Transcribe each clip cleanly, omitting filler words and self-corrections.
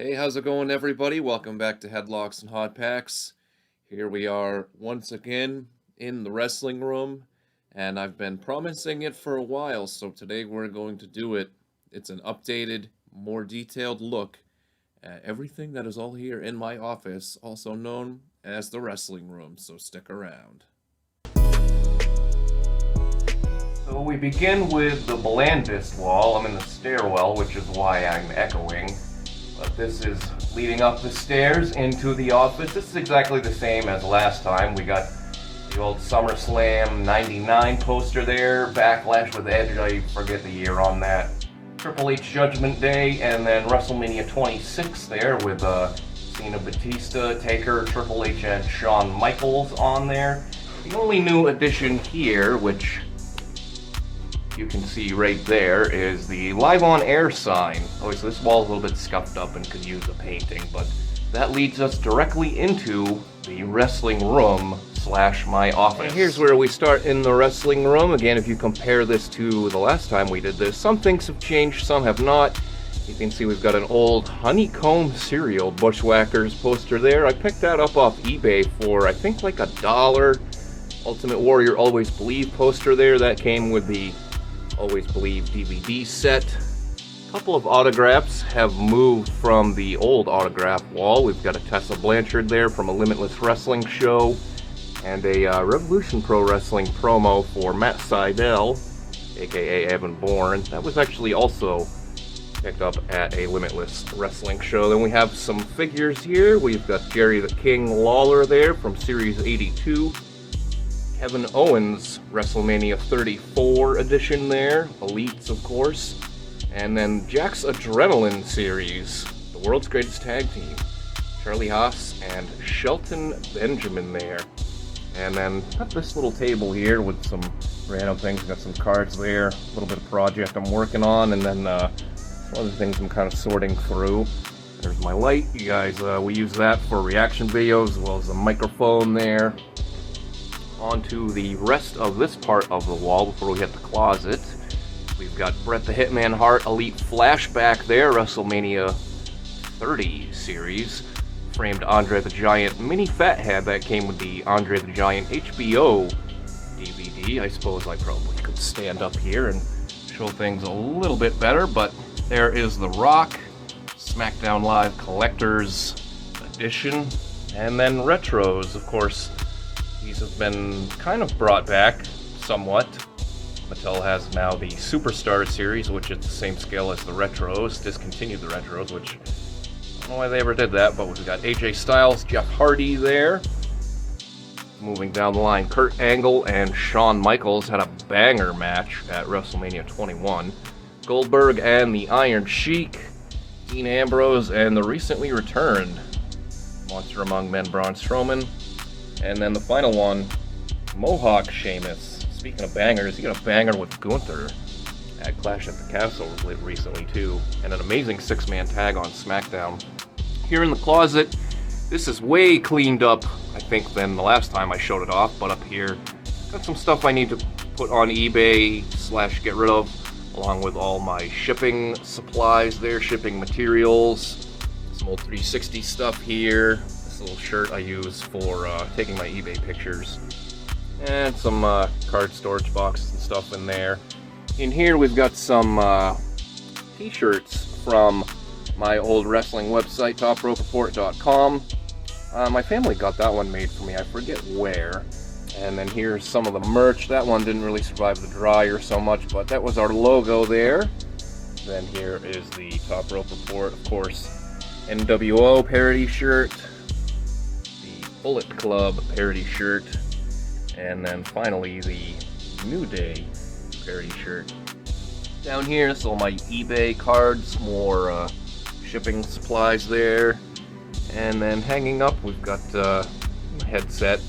Hey, how's it going, everybody? Welcome back to Headlocks and Hot Packs. Here we are once again in the wrestling room, and I've been promising it for a while, so today we're going to do it. It's an updated, more detailed look at everything that is all here in my office, also known as the wrestling room, so stick around. So we begin with the blandest wall. I'm in the stairwell, which is why I'm echoing. But this is leading up the stairs into the office. This is exactly the same as last time. We got the old SummerSlam 99 poster there, Backlash with Edge, I forget the year on that, Triple H Judgment Day, and then WrestleMania 26 there with Cena, Batista, Taker, Triple H, and Shawn Michaels on there. The only new addition here, which you can see right there, is the Live on Air sign. Oh, so this wall's a little bit scuffed up and could use a painting, but that leads us directly into the wrestling room / my office. And here's where we start in the wrestling room. Again, if you compare this to the last time we did this, some things have changed, some have not. You can see we've got an old honeycomb cereal Bushwhackers poster there. I picked that up off eBay for, I think, like $1. Ultimate Warrior Always Believe poster there. That came with the Always Believe DVD set. A couple of autographs have moved from the old autograph wall. We've got a Tessa Blanchard there from a Limitless Wrestling show, and a Revolution Pro Wrestling promo for Matt Sydal, aka Evan Bourne. That was actually also picked up at a Limitless Wrestling show. Then we have some figures here. We've got Jerry the King Lawler there from Series 82. Kevin Owens WrestleMania 34 edition there, Elites of course, and then Jack's Adrenaline series, the world's greatest tag team, Charlie Haas and Shelton Benjamin there. And then got this little table here with some random things. Got some cards there, a little bit of project I'm working on, and then some other things I'm kind of sorting through. There's my light, you guys, we use that for reaction videos, as well as a microphone there. Onto the rest of this part of the wall before we hit the closet. We've got Bret the Hitman Hart Elite Flashback there, WrestleMania 30 series. Framed Andre the Giant mini fat head that came with the Andre the Giant HBO DVD. I suppose I probably could stand up here and show things a little bit better, but there is The Rock, SmackDown Live Collector's Edition, and then retros, of course. These have been kind of brought back somewhat. Mattel has now the Superstar series, which is the same scale as the retros. Discontinued the retros, which I don't know why they ever did that, but we've got AJ Styles, Jeff Hardy there. Moving down the line, Kurt Angle and Shawn Michaels had a banger match at WrestleMania 21. Goldberg and the Iron Sheik, Dean Ambrose, and the recently returned Monster Among Men Braun Strowman. And then the final one, Mohawk Sheamus. Speaking of bangers, he got a banger with Gunther at Clash at the Castle recently too. And an amazing 6-man tag on SmackDown. Here in the closet, this is way cleaned up, I think, than the last time I showed it off. But up here, got some stuff I need to put on eBay / get rid of, along with all my shipping supplies there, shipping materials. Some old 360 stuff here. Little shirt I use for taking my eBay pictures, and some card storage boxes and stuff in there. In here we've got some t-shirts from my old wrestling website, topropereport.com. My family got that one made for me, I forget where. And then here's some of the merch. That one didn't really survive the dryer so much, but that was our logo there. Then here is the Top Rope Report, of course, NWO parody shirt, Bullet Club parody shirt, and then finally the New Day parody shirt. Down here, this is all my eBay cards, more shipping supplies there, and then hanging up we've got a headset,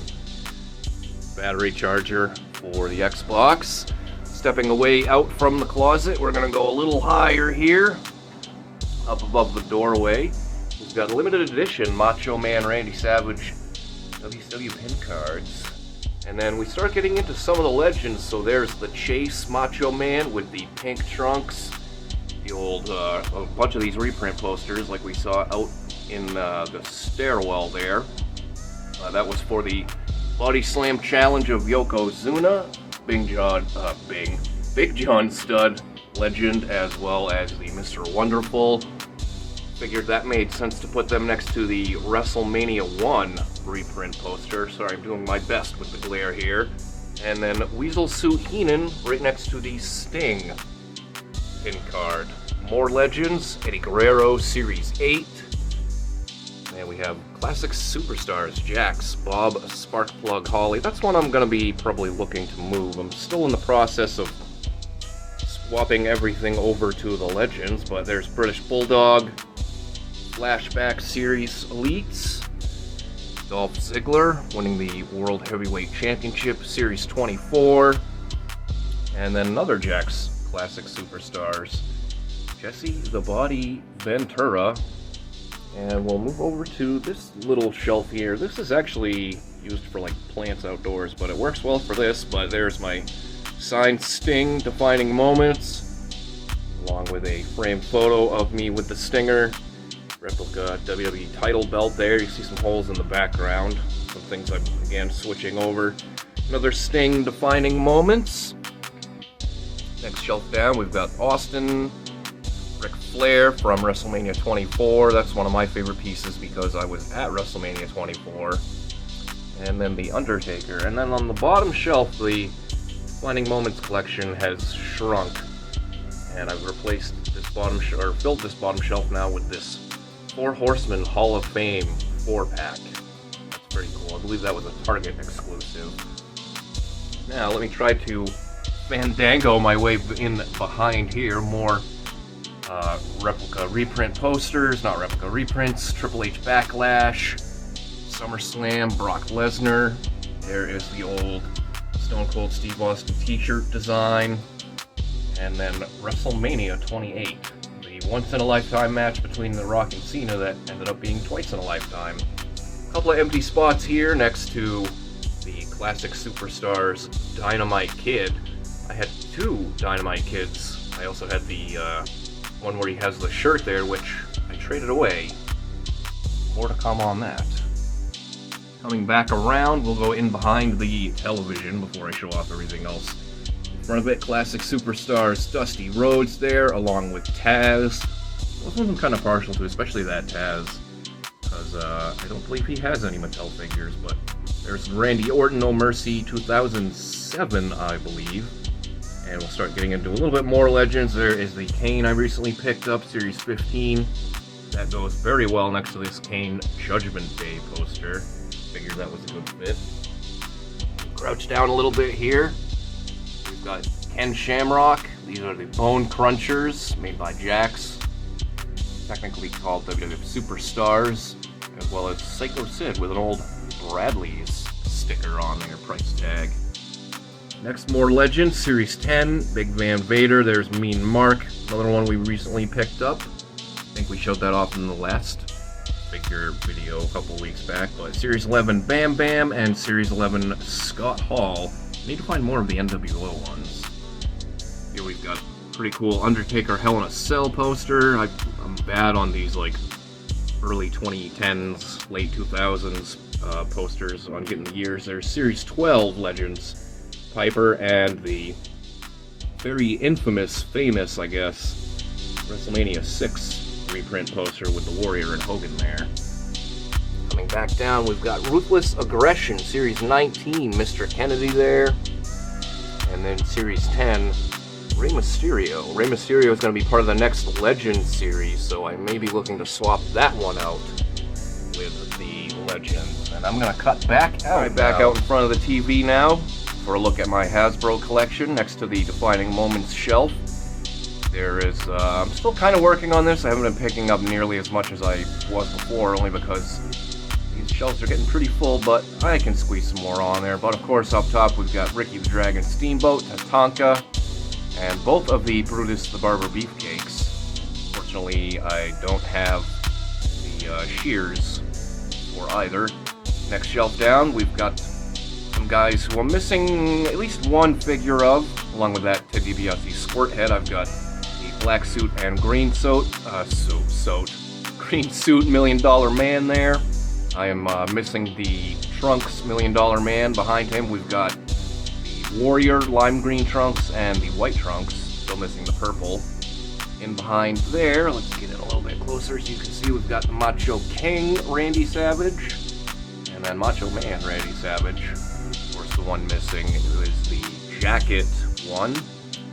battery charger for the Xbox. Stepping away out from the closet, we're going to go a little higher here, up above the doorway. We've got a limited edition Macho Man Randy Savage WCW pin cards. And then we start getting into some of the legends. So there's the Chase Macho Man with the pink trunks. the old, a bunch of these reprint posters like we saw out in the stairwell there. That was for the Body Slam Challenge of Yokozuna, Big John Stud Legend, as well as the Mr. Wonderful. Figured that made sense to put them next to the WrestleMania 1 reprint poster. Sorry, I'm doing my best with the glare here. And then Weasel Suit Heenan right next to the Sting pin card. More Legends, Eddie Guerrero Series 8. And we have Classic Superstars, Jax, Bob, Sparkplug, Holly. That's one I'm going to be probably looking to move. I'm still in the process of swapping everything over to the Legends, but there's British Bulldog, Flashback Series Elites, Dolph Ziggler winning the World Heavyweight Championship, Series 24, and then another Jax Classic Superstars, Jesse the Body Ventura. And we'll move over to this little shelf here. This is actually used for like plants outdoors, but it works well for this. But there's my signed Sting Defining Moments, along with a framed photo of me with the Stinger, replica WWE title belt there. You see some holes in the background, some things I'm again switching over. Another Sting Defining Moments. Next shelf down, we've got Austin, Ric Flair from WrestleMania 24. That's one of my favorite pieces because I was at WrestleMania 24. And then The Undertaker. And then on the bottom shelf, the Defining Moments collection has shrunk. And I've replaced this filled this bottom shelf now with this Four Horsemen Hall of Fame 4-pack. That's pretty cool. I believe that was a Target exclusive. Now, let me try to fandango my way in behind here. More replica reprint posters, not replica reprints. Triple H Backlash, SummerSlam, Brock Lesnar. There is the old Stone Cold Steve Austin t-shirt design. And then WrestleMania 28, the once-in-a-lifetime match between The Rock and Cena that ended up being twice in a lifetime. A couple of empty spots here next to the Classic Superstars Dynamite Kid. I had two Dynamite Kids. I also had the one where he has the shirt there, which I traded away. More to come on that. Coming back around, we'll go in behind the television before I show off everything else. In front of it, Classic Superstars Dusty Rhodes there, along with Taz. Those ones I'm kind of partial to, especially that Taz, because I don't believe he has any Mattel figures, but there's Randy Orton No Mercy 2007, I believe. And we'll start getting into a little bit more Legends. There is the Kane I recently picked up, Series 15. That goes very well next to this Kane Judgment Day poster. Figured that was a good fit. Crouch down a little bit here. We've got Ken Shamrock. These are the Bone Crunchers, made by Jax. Technically called WWF Superstars. As well as Psycho Sid with an old Bradley's sticker on their price tag. Next, more Legends, Series 10, Big Van Vader. There's Mean Mark, another one we recently picked up. I think we showed that off in the last figure video a couple weeks back. But Series 11, Bam Bam, and Series 11, Scott Hall. I need to find more of the NWO ones. Here we've got pretty cool Undertaker Hell in a Cell poster. I'm bad on these like early 2010s, late 2000s posters on getting the years. There's Series 12 Legends, Piper, and the very famous, I guess, WrestleMania 6 reprint poster with the Warrior and Hogan there. Coming back down, we've got Ruthless Aggression, Series 19, Mr. Kennedy there. And then Series 10, Rey Mysterio. Rey Mysterio is going to be part of the next Legends series, so I may be looking to swap that one out with the Legends. And I'm going to cut back out. Back out in front of the TV now for a look at my Hasbro collection next to the Defining Moments shelf. There is, I'm still kind of working on this. I haven't been picking up nearly as much as I was before, only because these shelves are getting pretty full, but I can squeeze some more on there. But of course, up top, we've got Ricky the Dragon Steamboat, Tatanka, and both of the Brutus the Barber Beefcakes. Fortunately, I don't have the shears for either. Next shelf down, we've got some guys who I'm missing at least one figure of, along with that Ted DiBiase Squirt Head. I've got the black suit and green green suit $1 million man there. I am missing the Trunks $1 million man. Behind him we've got the Warrior lime green Trunks and the white Trunks, still missing the purple. In behind there, let's get it a little bit closer so you can see, we've got the Macho King Randy Savage and then Macho Man Randy Savage. Of course, the one missing is the jacket one.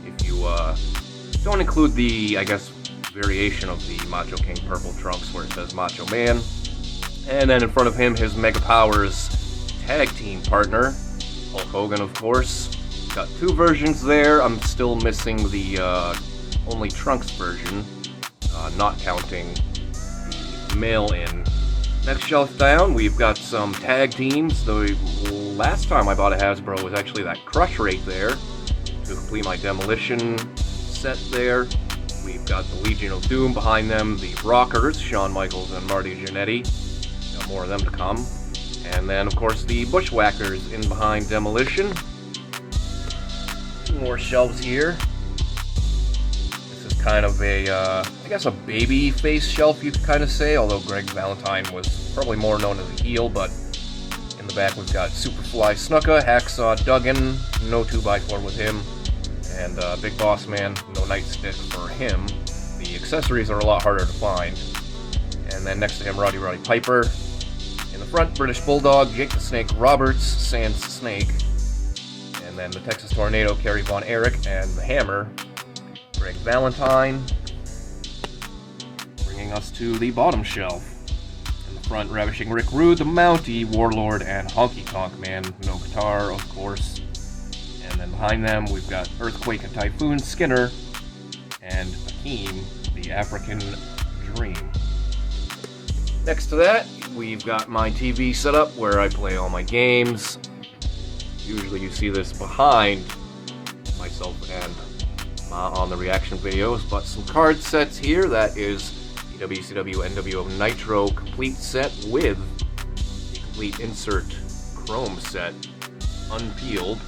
If you don't include the, I guess, variation of the Macho King purple Trunks where it says Macho Man. And then in front of him, his Mega Powers tag team partner, Hulk Hogan, of course. Got two versions there. I'm still missing the only Trunks version, not counting the mail-in. Next shelf down, we've got some tag teams. The last time I bought a Hasbro was actually that Crush right there to complete my Demolition set there. We've got the Legion of Doom behind them, the Rockers, Shawn Michaels and Marty Jannetty. Got more of them to come. And then, of course, the Bushwhackers in behind Demolition. Two more shelves here. This is kind of a, I guess a baby face shelf, you could kind of say, although Greg Valentine was probably more known as a heel, but in the back we've got Superfly Snuka, Hacksaw Duggan, no 2x4 with him, and Big Boss Man, no nightstick for him. The accessories are a lot harder to find. And then next to him, Roddy Piper. In the front, British Bulldog, Jake the Snake Roberts, Sans Snake. And then the Texas Tornado, Kerry Von Erich, and the Hammer, Greg Valentine. Bringing us to the bottom shelf. In the front, Ravishing Rick Rude, the Mountie, Warlord, and Honky Tonk Man, no guitar, of course. And then behind them, we've got Earthquake and Typhoon, Skinner, and Akeem, the African Dream. Next to that, we've got my TV set up where I play all my games. Usually you see this behind myself and on the reaction videos, but some card sets here. That is the WCW NWO Nitro complete set with the complete insert chrome set, unpeeled.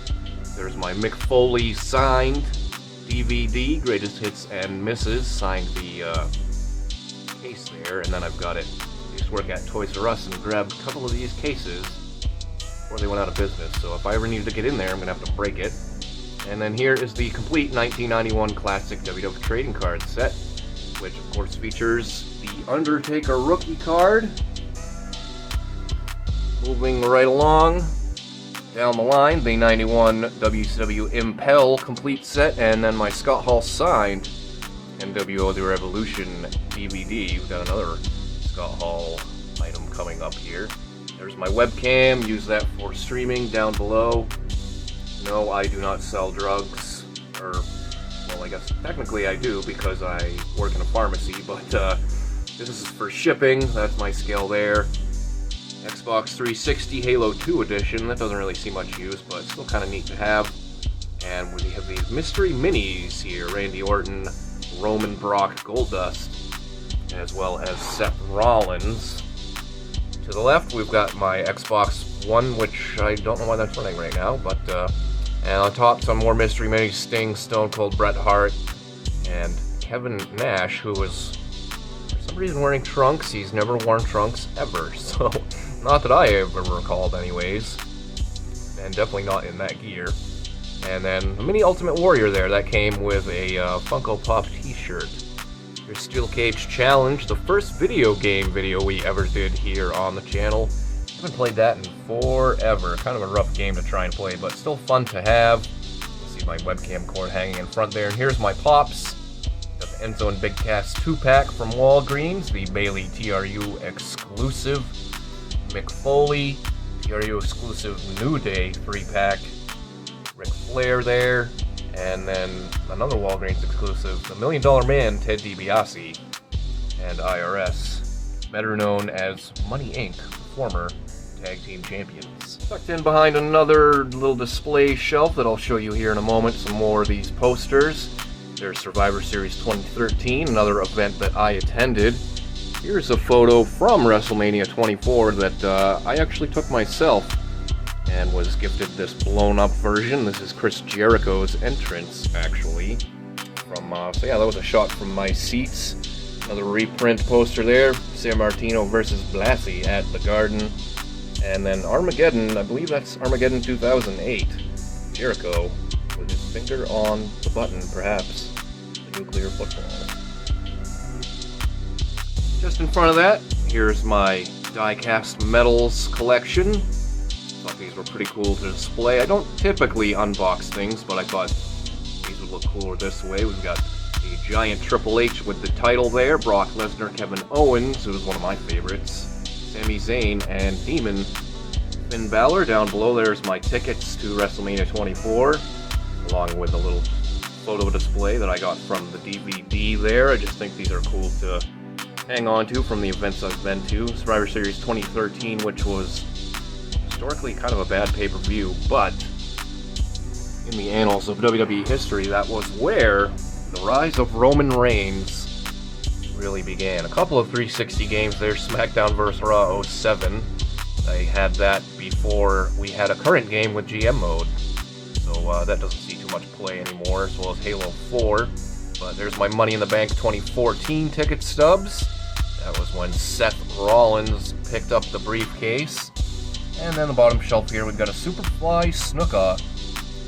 There's my Mick Foley signed DVD, Greatest Hits and Misses, signed the case there, and then I've got it. I used to work at Toys R Us and grabbed a couple of these cases before they went out of business, so if I ever needed to get in there, I'm going to have to break it. And then here is the complete 1991 classic WWF trading card set, which of course features the Undertaker rookie card. Moving right along, down the line, the 91 WCW Impel complete set, and then my Scott Hall signed NWO The Revolution DVD. We've got another Scott Hall item coming up here. There's my webcam, use that for streaming down below. No, I do not sell drugs, or, well, I guess technically I do because I work in a pharmacy, but this is for shipping. That's my scale there. Xbox 360 Halo 2 edition, that doesn't really see much use, but still kind of neat to have. And we have these mystery minis here, Randy Orton, Roman Brock, Goldust, as well as Seth Rollins. To the left, we've got my Xbox One, which I don't know why that's running right now, but, and on top, some more mystery minis, Sting, Stone Cold, Bret Hart, and Kevin Nash, who was, for some reason, wearing trunks. He's never worn trunks ever, so not that I ever recalled anyways, and definitely not in that gear. And then a mini Ultimate Warrior there, that came with a Funko Pop t-shirt. Here's Steel Cage Challenge, the first video game video we ever did here on the channel. Haven't played that in forever. Kind of a rough game to try and play, but still fun to have. You see my webcam cord hanging in front there. And here's my Pops. Got the Enzo and Big Cass 2-pack from Walgreens, the Bailey TRU exclusive, Mick Foley TRU exclusive New Day 3-pack, Ric Flair there, and then another Walgreens exclusive, the $1 Million Man, Ted DiBiase, and IRS, better known as Money Inc., former tag team champions. Tucked in behind another little display shelf that I'll show you here in a moment, some more of these posters. There's Survivor Series 2013, another event that I attended. Here's a photo from WrestleMania 24 that I actually took myself and was gifted this blown up version. This is Chris Jericho's entrance, actually, So yeah, that was a shot from my seats. Another reprint poster there. San Martino versus Blassie at the Garden. And then Armageddon, I believe that's Armageddon 2008. Jericho with his finger on the button, perhaps. The nuclear football. Just in front of that, here's my die-cast medals collection. Thought these were pretty cool to display. I don't typically unbox things, but I thought these would look cooler this way. We've got a giant Triple H with the title there, Brock Lesnar, Kevin Owens, who was one of my favorites, Sami Zayn, and Demon Finn Balor. Down below there's my tickets to WrestleMania 24, along with a little photo display that I got from the DVD there. I just think these are cool to hang on to from the events I've been to. Survivor Series 2013, which was historically kind of a bad pay-per-view, but in the annals of WWE history, that was where the rise of Roman Reigns really began. A couple of 360 games there, SmackDown vs. Raw 07. I had that before we had a current game with GM mode, so that doesn't see too much play anymore, as well as Halo 4. But there's my Money in the Bank 2014 ticket stubs. That was when Seth Rollins picked up the briefcase. And then the bottom shelf here, we've got a Superfly Snuka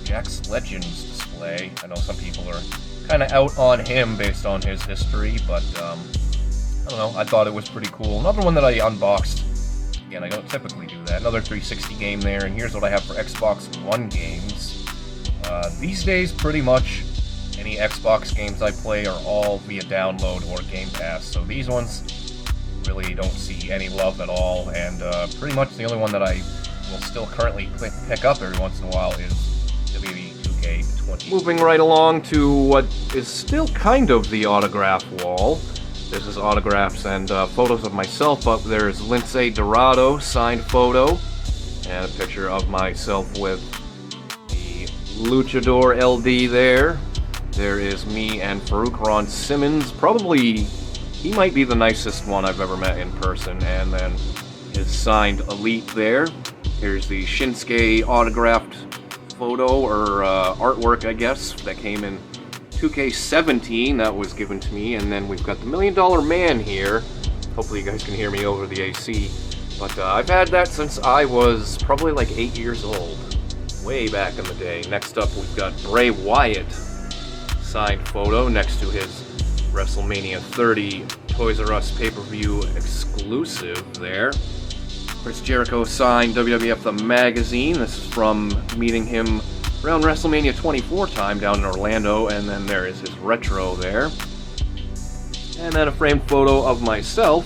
Jack's Legends display. I know some people are kind of out on him based on his history, but I don't know, I thought it was pretty cool. Another one that I unboxed. Again, I don't typically do that. Another 360 game there, and here's what I have for Xbox One games. These days, pretty much any Xbox games I play are all via download or Game Pass, so these ones really don't see any love at all, and pretty much the only one that I will still currently pick up every once in a while is WWE 2K20. Moving right along to what is still kind of the autograph wall. This is autographs and photos of myself up. There's Lindsay Dorado signed photo, and a picture of myself with the Luchador LD there. There is me and Farouk Ron Simmons. Probably, he might be the nicest one I've ever met in person. And then his signed Elite there. Here's the Shinsuke autographed photo, or artwork, I guess, that came in 2K17. That was given to me. And then we've got the $1 Million Man here. Hopefully you guys can hear me over the AC. But I've had that since I was probably like 8 years old. Way back in the day. Next up, we've got Bray Wyatt signed photo next to his WrestleMania 30 Toys R Us pay-per-view exclusive there. Chris Jericho signed WWF The Magazine. This is from meeting him around WrestleMania 24 time down in Orlando, and then there is his retro there. And then a framed photo of myself,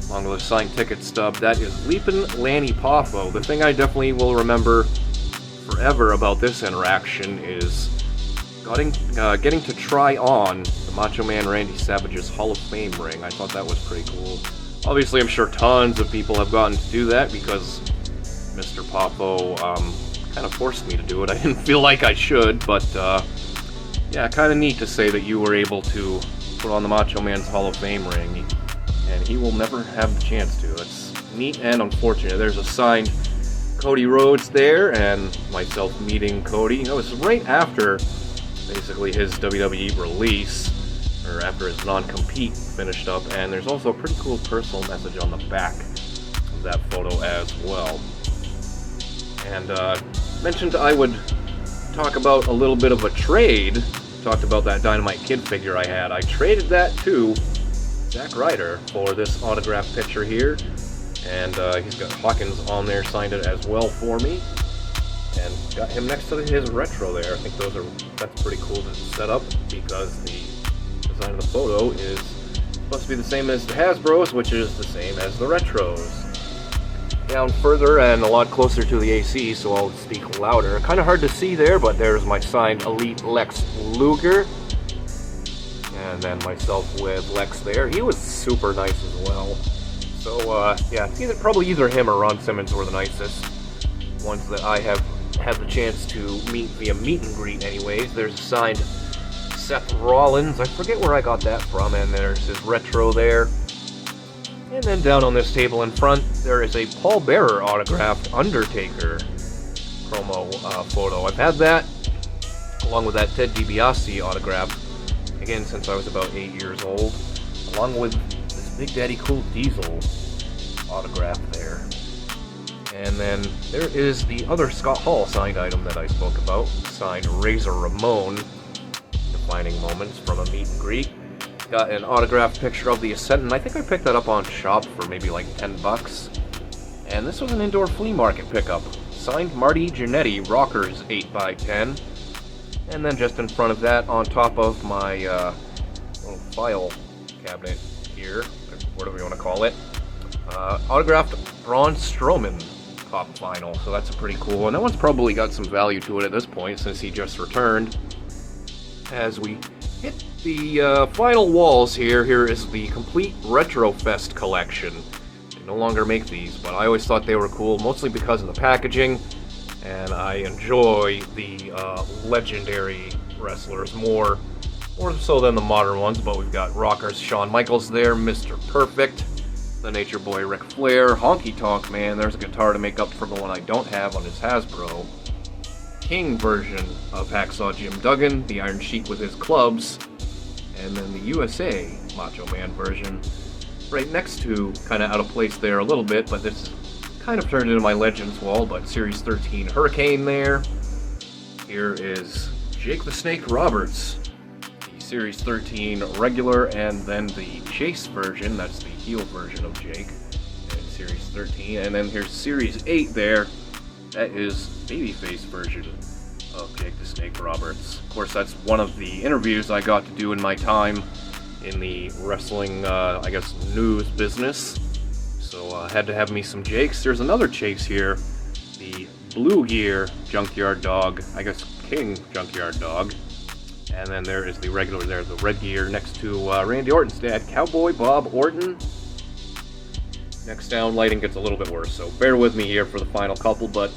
along with a signed ticket stub. That is Leapin' Lanny Poffo. The thing I definitely will remember forever about this interaction is getting to try on the Macho Man Randy Savage's Hall of Fame ring. I thought that was pretty cool. Obviously, I'm sure tons of people have gotten to do that because Mr. Poffo kind of forced me to do it. I didn't feel like I should, but yeah, kind of neat to say that you were able to put on the Macho Man's Hall of Fame ring, and he will never have the chance to. That's neat and unfortunate. There's a signed Cody Rhodes there, and myself meeting Cody. It was right after basically his WWE release, or after his non-compete finished up, and there's also a pretty cool personal message on the back of that photo as well. And mentioned I would talk about a little bit of a trade. Talked about that Dynamite Kid figure I had. I traded that to Zack Ryder for this autographed picture here, and he's got Hawkins on there, signed it as well for me. And got him next to his retro there. I think that's pretty cool to set up because the design of the photo is supposed to be the same as the Hasbro's, which is the same as the retros. Down further and a lot closer to the AC, so I'll speak louder. Kind of hard to see there, but there's my signed Elite Lex Luger. And then myself with Lex there. He was super nice as well. So yeah, probably either him or Ron Simmons were the nicest ones that I have had the chance to meet via meet and greet anyways. There's a signed Seth Rollins. I forget where I got that from, and there's his retro there. And then down on this table in front, there is a Paul Bearer autographed Undertaker promo photo. I've had that, along with that Ted DiBiase autographed again, since I was about 8 years old, along with this Big Daddy Cool Diesel autograph there. And then there is the other Scott Hall signed item that I spoke about, signed Razor Ramon, defining moments from a meet and greet. Got an autographed picture of the Ascendant. I think I picked that up on Shop for maybe like $10. And this was an indoor flea market pickup. Signed Marty Jannetty, Rockers 8x10. And then just in front of that, on top of my little file cabinet here, whatever you want to call it, autographed Braun Strowman Pop Vinyl. So that's a pretty cool one. That one's probably got some value to it at this point since he just returned. As we hit the final walls here is the complete Retrofest collection. They no longer make these, but I always thought they were cool, mostly because of the packaging, and I enjoy the legendary wrestlers more so than the modern ones. But we've got Rockers Shawn Michaels there, Mr. Perfect, the Nature Boy Ric Flair, Honky Tonk Man. There's a guitar to make up for the one I don't have on his Hasbro. King version of Hacksaw Jim Duggan, the Iron Sheik with his clubs, and then the USA Macho Man version. Right next to, kind of out of place there a little bit, but this kind of turned into my Legends wall, but Series 13 Hurricane there. Here is Jake the Snake Roberts, the Series 13 regular, and then the Chase version, that's the heel version of Jake, in Series 13, and then here's Series 8 there. That is babyface version of Jake the Snake Roberts. Of course, that's one of the interviews I got to do in my time in the wrestling, I guess, news business. So I had to have me some Jakes. There's another Chase here, the Blue Gear Junkyard Dog, I guess King Junkyard Dog. And then there is the regular there, the Red Gear, next to Randy Orton's dad, Cowboy Bob Orton. Next down, lighting gets a little bit worse, so bear with me here for the final couple, but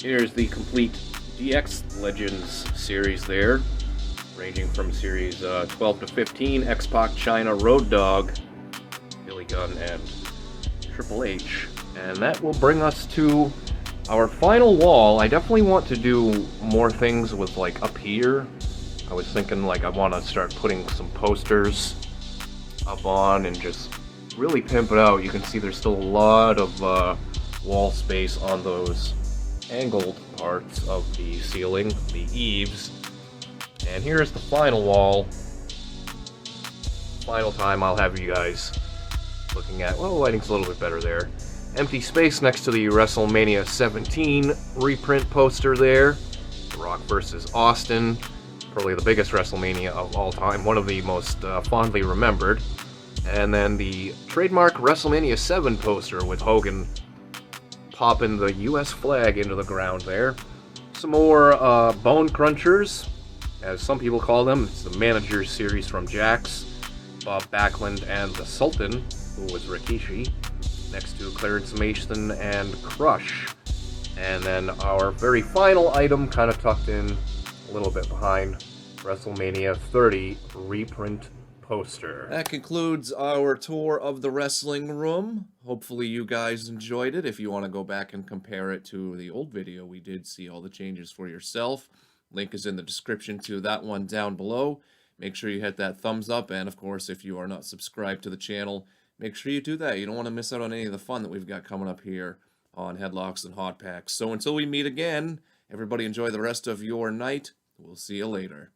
here's the complete DX Legends series there, ranging from series 12 to 15, X-Pac, China, Road Dogg, Billy Gunn, and Triple H. And that will bring us to our final wall. I definitely want to do more things with, like, up here. I was thinking, like, I want to start putting some posters up on and just really pimp it out. You can see there's still a lot of wall space on those angled parts of the ceiling, the eaves. And here's the final wall. Final time I'll have you guys looking at, well, the lighting's a little bit better there. Empty space next to the WrestleMania 17 reprint poster there. The Rock versus Austin, probably the biggest WrestleMania of all time, one of the most fondly remembered. And then the trademark WrestleMania 7 poster with Hogan popping the US flag into the ground there. Some more Bone Crunchers, as some people call them. It's the Managers series from Jax, Bob Backlund, and the Sultan, who was Rikishi, next to Clarence Mason and Crush. And then our very final item, kind of tucked in a little bit behind, WrestleMania 30 reprint poster. That concludes our tour of the wrestling room. Hopefully you guys enjoyed it. If you want to go back and compare it to the old video, we did see all the changes for yourself. Link is in the description to that one down below. Make sure you hit that thumbs up, and of course, if you are not subscribed to the channel, make sure you do that. You don't want to miss out on any of the fun that we've got coming up here on Headlocks and Hot Packs. So until we meet again, everybody enjoy the rest of your night. We'll see you later.